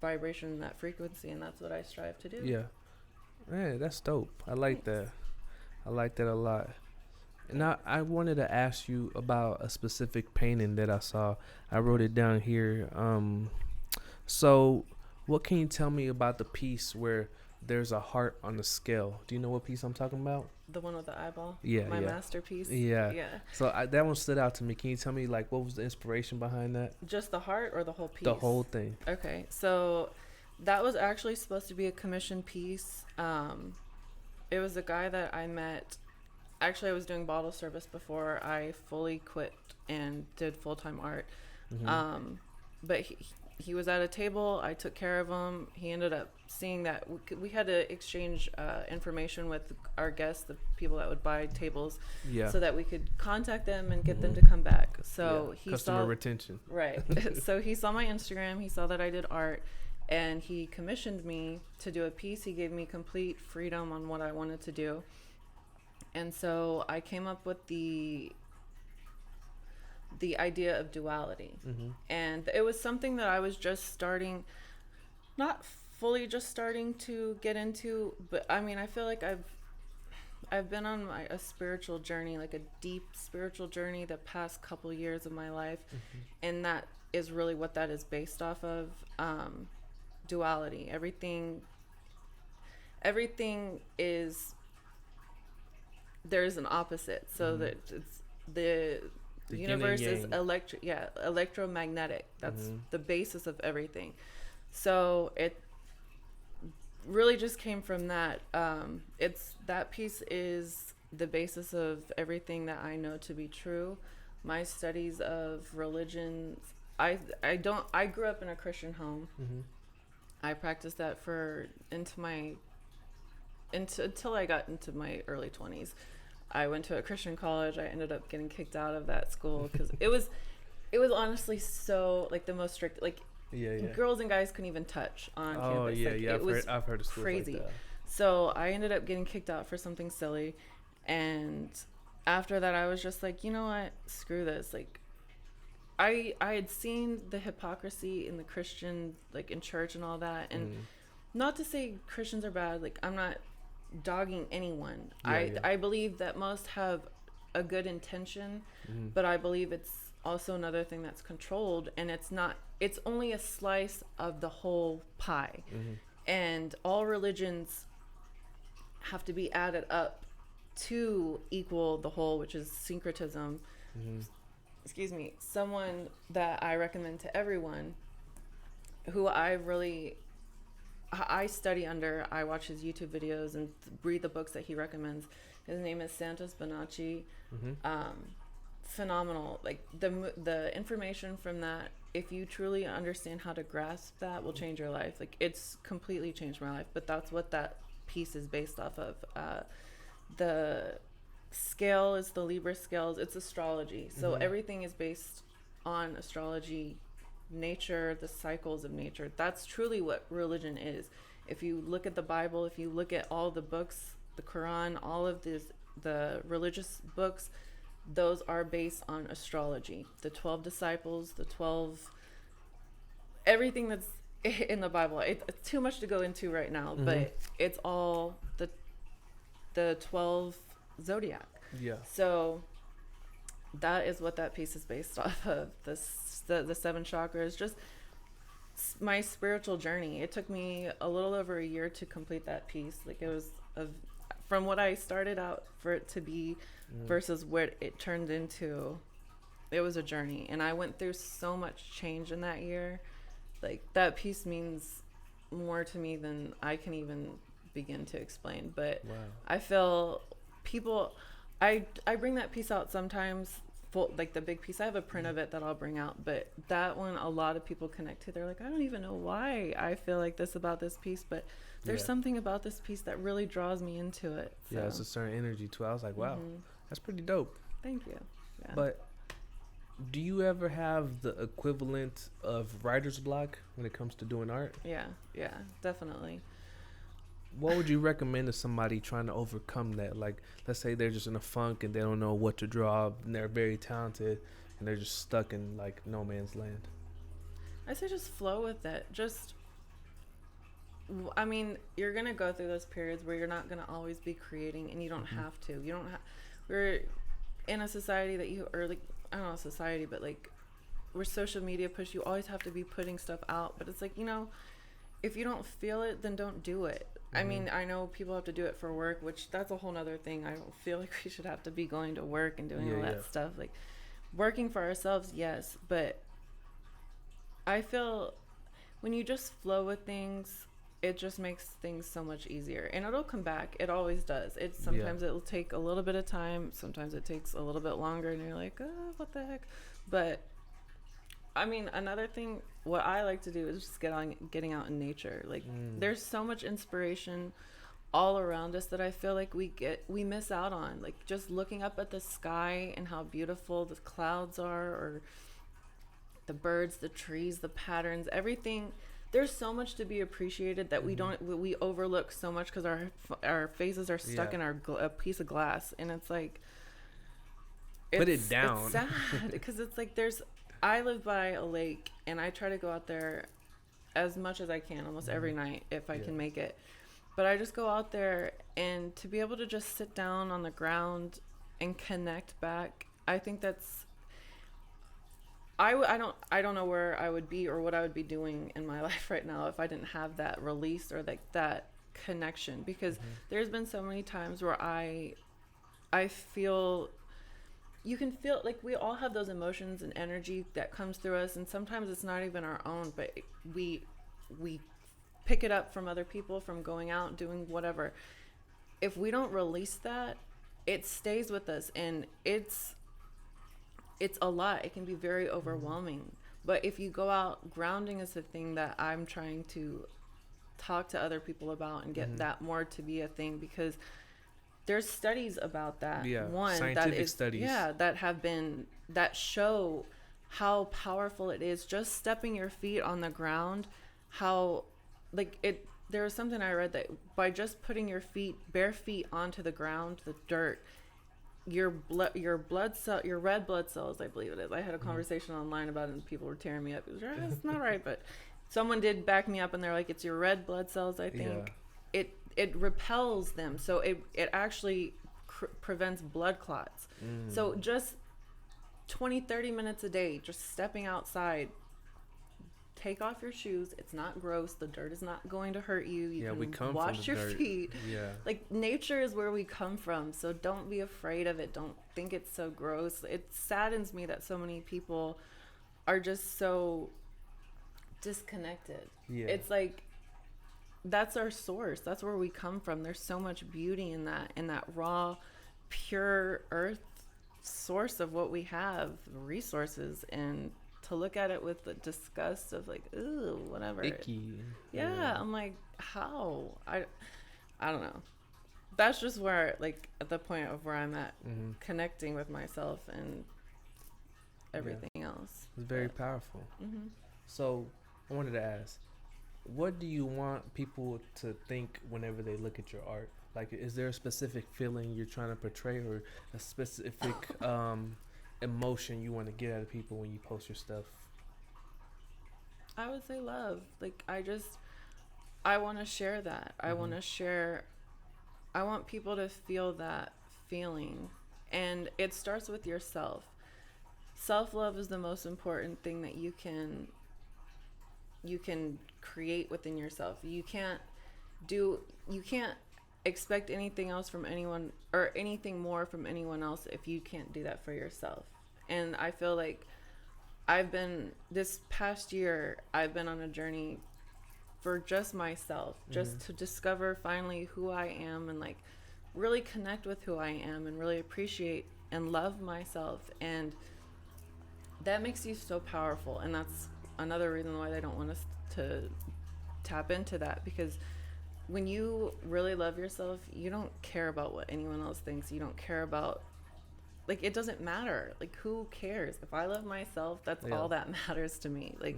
vibration, that frequency, and that's what I strive to do. Yeah. Man, that's dope. I like that. I like that a lot. And I wanted to ask you about a specific painting that I saw. I wrote it down here. So what can you tell me about the piece where there's a heart on the scale? Do you know what piece I'm talking about? The one with the eyeball? Yeah, My yeah. masterpiece? Yeah. Yeah. So that one stood out to me. Can you tell me, like, what was the inspiration behind that? Just the heart or the whole piece? The whole thing. Okay, so that was actually supposed to be a commission piece. It was a guy that I met actually I was doing bottle service before I fully quit and did full-time art. Mm-hmm. But he was at a table. I took care of him. He ended up seeing that we had to exchange information with our guests, the people that would buy tables, Yeah. so that we could contact them and get them Mhm. to come back. So Yeah. he Customer saw retention. right. So he saw my Instagram. He saw that I did art, and he commissioned me to do a piece. He gave me complete freedom on what I wanted to do, and so I came up with the idea of duality. Mm-hmm. And it was something that I was just starting, not fully just starting to get into, but I mean, I feel like I've been on a spiritual journey, like a deep spiritual journey, the past couple years of my life, Mm-hmm. and that is really what that is based off of. Duality. Everything is, there's an opposite, so Mhm. that it's the The yin and universe is yang. electromagnetic. That's Mhm. the basis of everything. So it really just came from that. It's that piece is the basis of everything that I know to be true. My studies of religions, I grew up in a Christian home. Mm-hmm. I practiced that until I got into my early 20s. I went to a Christian college. I ended up getting kicked out of that school because it was honestly so, like, the most strict, like, Yeah, yeah. girls and guys couldn't even touch on Oh campus. yeah, Like, yeah. it was I've heard of schools crazy. like that. So I ended up getting kicked out for something silly, and after that I was just like, you know what, screw this. Like, I had seen the hypocrisy in the Christian, like, in church and all that, and Mhm. not to say Christians are bad, like, I'm not dogging anyone. Yeah, yeah. I believe that most have a good intention, Mhm. but I believe it's also another thing that's controlled, and it's only a slice of the whole pie. Mhm. And all religions have to be added up to equal the whole, which is syncretism. Mhm. Excuse me. Someone that I recommend to everyone, who I study under, I watch his YouTube videos and read the books that he recommends. His name is Santos Bonacci. Mhm. Phenomenal. Like, the information from that, if you truly understand how to grasp that, will change your life. Like, it's completely changed my life. But that's what that piece is based off of. The scale is the Libra scales. It's astrology. So Mhm. everything is based on astrology, nature, the cycles of nature. That's truly what religion is. If you look at the Bible, if you look at all the books, the Quran, all of the religious books, those are based on astrology. The 12 disciples, the 12, everything that's in the Bible. It's too much to go into right now, Mhm. but it's all the 12 zodiac. Yeah. So that is what that piece is based off of. The seven chakras, just my spiritual journey. It took me a little over a year to complete that piece. Like, it was from what I started out for it to be versus what it turned into. It was a journey, and I went through so much change in that year. Like, that piece means more to me than I can even begin to explain. But Wow. I feel people, I bring that piece out sometimes, like the big piece. I have a print of it that I'll bring out, but that one a lot of people connect to. They're like, I don't even know why I feel like this about this piece, but there's Yeah. something about this piece that really draws me into it. So. Yeah, it's a certain energy too. I was like, wow, Mhm. that's pretty dope. Thank you. Yeah. But do you ever have the equivalent of writer's block when it comes to doing art? yeah, definitely. What would you recommend to somebody trying to overcome that? Like, let's say they're just in a funk and they don't know what to draw, and they're very talented, and they're just stuck in, like, no man's land. I say just flow with it. I mean, you're gonna go through those periods where you're not gonna always be creating, and you don't Mhm. have to. You don't have. We're in a society that like, I don't know, society, but, like, where social media push, you always have to be putting stuff out. But it's like, if you don't feel it, then don't do it. I Mhm. mean, I know people have to do it for work, which that's a whole nother thing. I don't feel like we should have to be going to work and doing all that Yeah. stuff. Like, working for ourselves, yes, but I feel when you just flow with things, it just makes things so much easier, and it'll come back. It always does. It's sometimes it'll take a little bit of time, sometimes it takes a little bit longer, and you're like, oh, what the heck. But I mean, another thing, what I like to do is just getting out in nature. Like, there's so much inspiration all around us that I feel like we miss out on. Like, just looking up at the sky and how beautiful the clouds are, or the birds, the trees, the patterns, everything. There's so much to be appreciated that we overlook so much because our faces are stuck in a piece of glass, and it's like, put it down. It's sad because it's like I live by a lake, and I try to go out there as much as I can, almost every night if I can make it. But I just go out there, and to be able to just sit down on the ground and connect back, I think that's. I don't know where I would be or what I would be doing in my life right now if I didn't have that release or like that connection, because there's been so many times where I feel. You can feel like we all have those emotions and energy that comes through us, and sometimes it's not even our own, but we pick it up from other people, from going out, doing whatever. If we don't release that, it stays with us, and it's a lot. It can be very overwhelming. But if you go out, grounding is the thing that I'm trying to talk to other people about and get that more to be a thing, because there's studies about that. Scientific studies. That show how powerful it is just stepping your feet on the ground. How, like, there was something I read that by just putting your bare feet onto the ground, the dirt, your red blood cells, I believe it is. I had a conversation online about it, and people were tearing me up. It was, it's not right, but someone did back me up, and they're like, it's your red blood cells, I think. It repels them, so it actually prevents blood clots. So just 20-30 minutes a day, just stepping outside, take off your shoes. It's not gross. The dirt is not going to hurt you. You can wash your feet. Like, nature is where we come from, so don't be afraid of it. Don't think it's so gross. It saddens me that so many people are just so disconnected. It's like, that's our source. That's where we come from. There's so much beauty in that raw, pure earth source of what we have, resources, and to look at it with the disgust of like, ooh, whatever. Icky. I'm like, how? I don't know. That's just where, like, at the point of where I'm at, connecting with myself and everything else. It's very powerful. So I wanted to ask, what do you want people to think whenever they look at your art? Like, is there a specific feeling you're trying to portray, or a specific emotion you want to get out of people when you post your stuff? I would say love. Like, I want to share that. I want people to feel that feeling. And it starts with yourself. Self-love is the most important thing that you can create within yourself. You can't expect anything else from anyone, or anything more from anyone else, if you can't do that for yourself. And I feel like this past year, I've been on a journey for just myself, just to discover finally who I am, and like really connect with who I am, and really appreciate and love myself. And that makes you so powerful. And that's another reason why they don't want us to tap into that, because when you really love yourself, you don't care about what anyone else thinks. You don't care about, like, it doesn't matter. Like, who cares? If I love myself, that's all that matters to me. Like,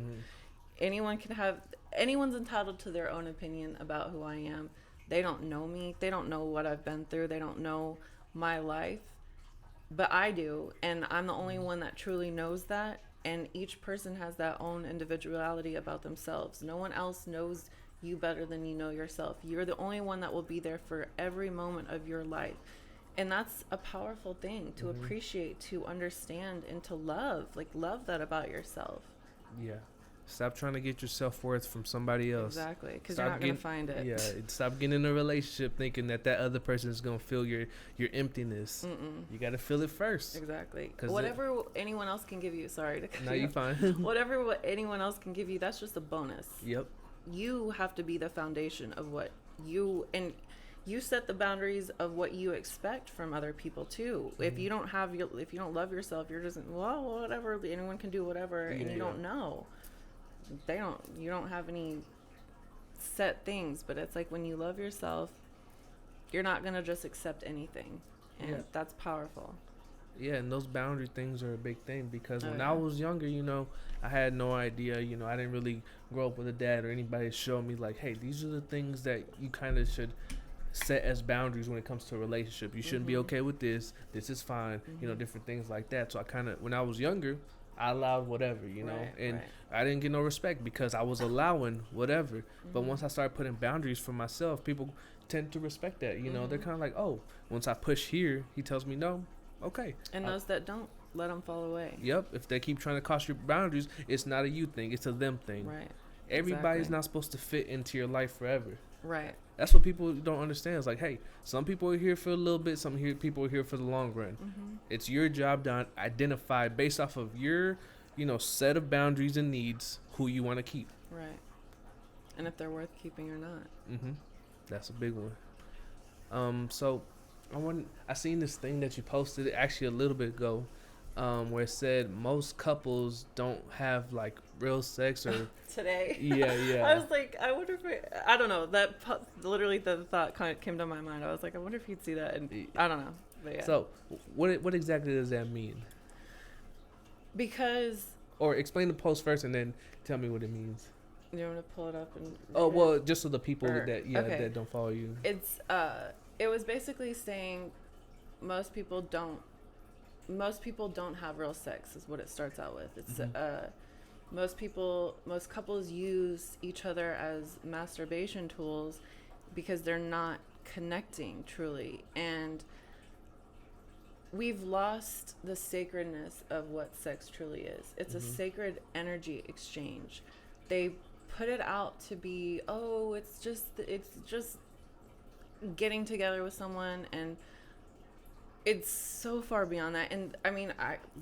anyone's entitled to their own opinion about who I am. They don't know me. They don't know what I've been through. They don't know my life, but I do. And I'm the only one that truly knows that. And each person has that own individuality about themselves. No one else knows you better than you know yourself. You're the only one that will be there for every moment of your life. And that's a powerful thing to appreciate, to understand, and to love. Like, love that about yourself. Yeah. Stop trying to get your self-worth from somebody else. Exactly, because you're not going to find it. Yeah, stop getting in a relationship thinking that other person is going to fill your emptiness. You got to feel it first. Exactly. Whatever anyone else can give you, sorry to cut No, you you're off. fine. Whatever anyone else can give you, that's just a bonus. Yep. you have to be the foundation of what you, and you set the boundaries of what you expect from other people too. If you don't have your, if you don't love yourself, you're just, well, whatever, anyone can do whatever, and you don't know. You don't have any set things, but it's like when you love yourself, you're not going to just accept anything. And that's powerful. Yeah, and those boundary things are a big thing because when I was younger, I had no idea, I didn't really grow up with a dad or anybody to show me like, hey, these are the things that you kind of should set as boundaries when it comes to a relationship. You shouldn't be okay with this. This is fine. Different things like that. So I kind of, when I was younger, I allowed whatever, and I didn't get no respect because I was allowing whatever. But once I started putting boundaries for myself, people tend to respect that. They're kind of like, oh, once I push here, he tells me no. Okay. And those that don't, let them fall away. Yep. If they keep trying to cross your boundaries, it's not a you thing. It's a them thing. Right. Everybody's not supposed to fit into your life forever. Right. That's what people don't understand. It's like, hey, some people are here for a little bit. People are here for the long run. It's your job to identify based off of your, set of boundaries and needs who you want to keep. Right. And if they're worth keeping or not. That's a big one. So I seen this thing that you posted actually a little bit ago, where it said most couples don't have like real sex or today. Yeah. I was like, I wonder if I don't know, that literally the thought kind of came to my mind. I was like, I wonder if you'd see that, and I don't know, but yeah. So what exactly does that mean? Because, or explain the post first and then tell me what it means. You want to pull it up and well, just so the people that don't follow you. It's it was basically saying most people don't have real sex is what it starts out with. It's most couples use each other as masturbation tools because they're not connecting truly, and we've lost the sacredness of what sex truly is. It's a sacred energy exchange. They put it out to be, oh, it's just getting together with someone, and it's so far beyond that. And I mean,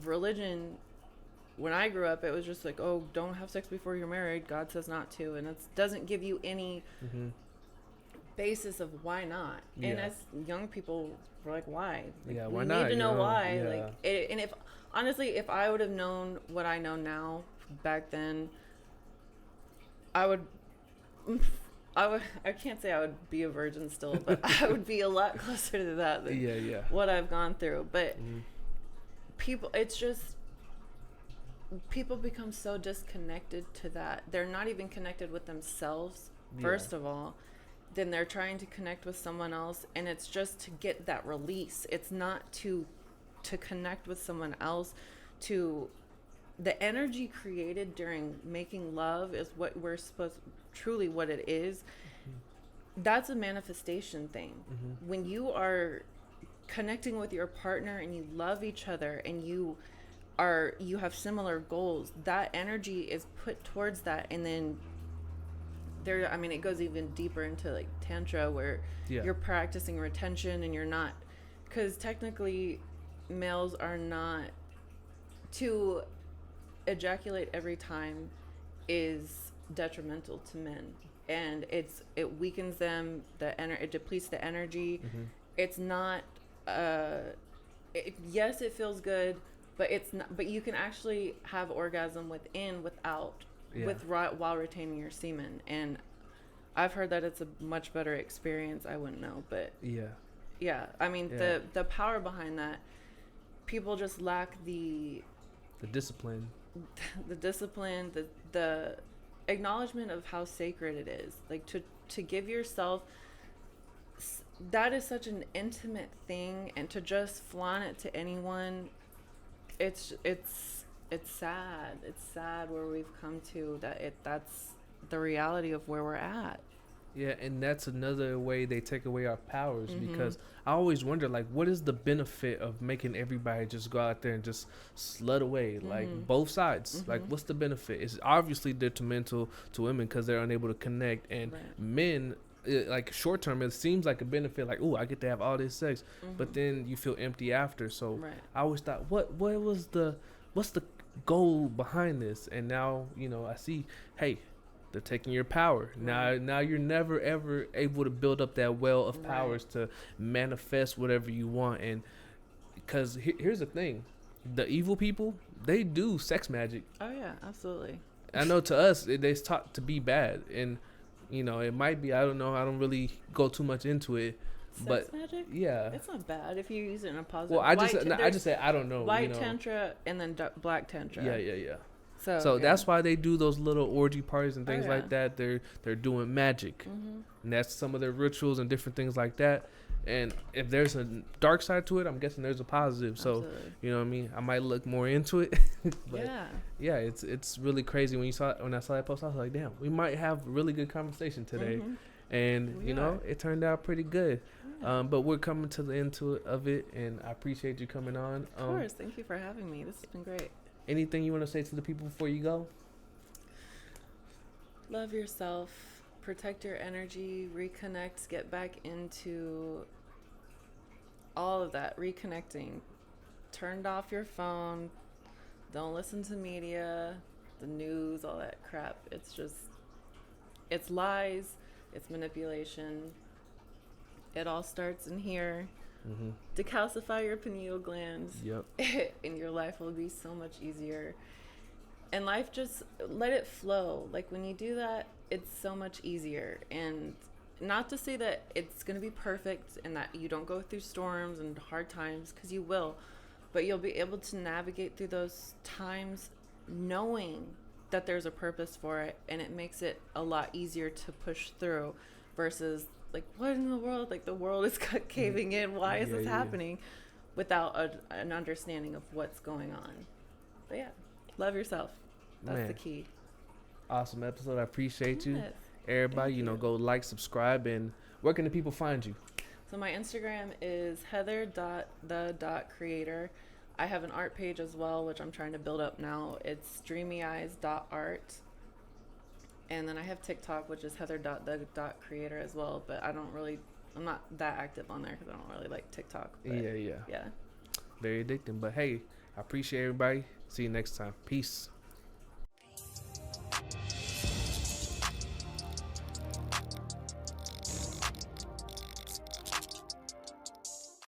religion, when I grew up, it was just like, oh, don't have sex before you're married. God says not to. And it doesn't give you any basis of why not. Yeah. And as young people, we're like, why? Like, why we not? need to know why. Yeah. Like, and if, honestly, if I would have known what I know now back then, I can't say I would be a virgin still, but I would be a lot closer to that than what I've gone through. But people become so disconnected to that. They're not even connected with themselves, first of all. Then they're trying to connect with someone else, and it's just to get that release. It's not to connect with someone else. To the energy created during making love is what we're supposed, truly what it is. That's a manifestation thing. When you are connecting with your partner and you love each other and you have similar goals, that energy is put towards that. And then it goes even deeper into like tantra, where you're practicing retention, and you're not, because technically males are not, to ejaculate every time is detrimental to men, and it weakens them. It depletes the energy. It's not yes, it feels good, but it's not. But you can actually have orgasm while retaining your semen, and I've heard that it's a much better experience. I wouldn't know, but I mean, the power behind that, people just lack the discipline, the acknowledgement of how sacred it is. Like to give yourself, that is such an intimate thing, and to just flaunt it to anyone, it's sad. It's sad where we've come to, that's the reality of where we're at. Yeah, and that's another way they take away our powers, because I always wonder, like, what is the benefit of making everybody just go out there and just slut away, like both sides? Like, what's the benefit? It's obviously detrimental to women because they're unable to connect, and men, like short term, it seems like a benefit, like, oh, I get to have all this sex, but then you feel empty after. So I always thought, what's the goal behind this? And now I see, hey, they're taking your power. Now you're never ever able to build up that well of powers to manifest whatever you want. And because here's the thing, the evil people, they do sex magic. Oh yeah, absolutely. I know to us it's taught to be bad, and you know it might be. I don't know. I don't really go too much into it. Sex magic? Yeah, it's not bad if you use it in a positive. Well, I just say I don't know. White tantra and then black tantra. Yeah. So that's why they do those little orgy parties and things like that. They're doing magic, and that's some of their rituals and different things like that. And if there's a dark side to it, I'm guessing there's a positive. Absolutely. So you know what I mean. I might look more into it. But yeah, it's really crazy when I saw that post. I was like, damn, we might have a really good conversation today, and you know it turned out pretty good. But we're coming to the end of it, and I appreciate you coming on. Of course, thank you for having me. This has been great. Anything you want to say to the people before you go? Love yourself, protect your energy, reconnect, get back into all of that, reconnecting. Turned off your phone, don't listen to media, the news, all that crap. It's lies, it's manipulation. It all starts in here. Decalcify your pineal glands. Yep. And your life will be so much easier. And life, just let it flow. Like when you do that, it's so much easier. And not to say that it's going to be perfect and that you don't go through storms and hard times, because you will. But you'll be able to navigate through those times knowing that there's a purpose for it. And it makes it a lot easier to push through versus like, what in the world? Like, the world is caving in. Why is this happening? Without an understanding of what's going on. But yeah, love yourself. That's the key. Awesome episode. I appreciate you. Everybody, you know, go like, subscribe, and where can the people find you? So my Instagram is heather.the.creator. I have an art page as well, which I'm trying to build up now. It's dreamyeyes.art. And then I have TikTok, which is heather.the.creator as well. But I'm not that active on there because I don't really like TikTok. But yeah. Very addicting. But hey, I appreciate everybody. See you next time. Peace.